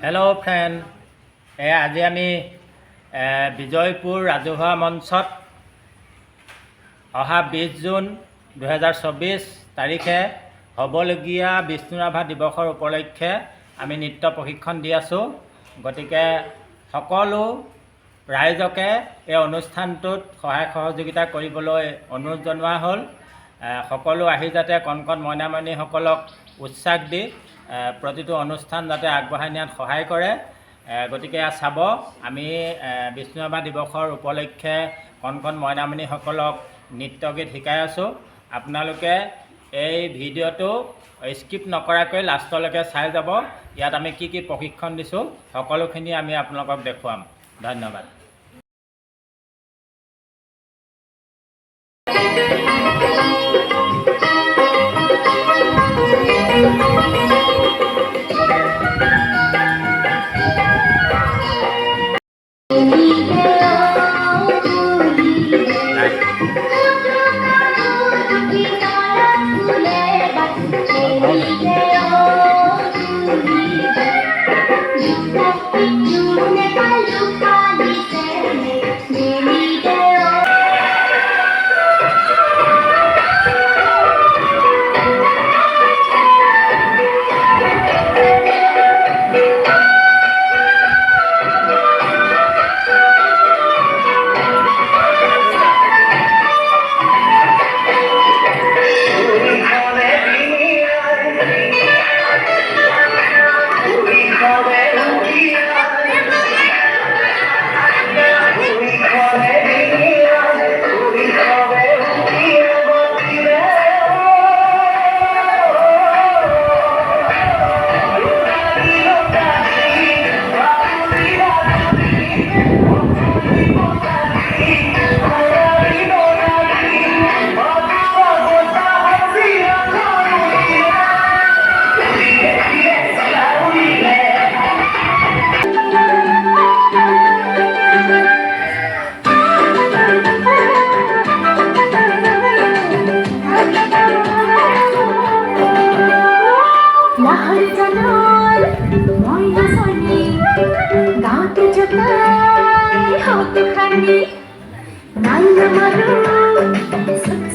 Hello' friend, আজি আমি বিজয়পুৰ ৰাজহুৱা মঞ্চত অহা 20 জুন 2024 তাৰিখে হ'বলগীয়া বিষ্ণু ৰাভা দিৱসৰ উপলক্ষে আমি নৃত্য প্ৰশিক্ষণ দি আছোঁ। গতিকে সকলো ৰাইজকে এই অনুষ্ঠানটোত সহায় সহযোগিতা কৰিবলৈ অনুৰোধ জনোৱা হ'ল। সকলো আহি যাতে কণ কণ মইনামণিসকলক উৎসাহ দি প্ৰতিটো অনুষ্ঠান যাতে আগবঢ়াই নিয়াত সহায় কৰে। গতিকে চাব, আমি বিষ্ণু ৰাভা দিৱসৰ উপলক্ষে কণ কণ মইনামণিসকলক নৃত্য গীত শিকাই আছোঁ। আপোনালোকে এই ভিডিঅ'টো স্কিপ নকৰাকৈ লাষ্টলৈকে চাই যাব। ইয়াত আমি কি কি প্ৰশিক্ষণ দিছোঁ সকলোখিনি আমি আপোনালোকক দেখুৱাম। ধন্যবাদ। Nai namaru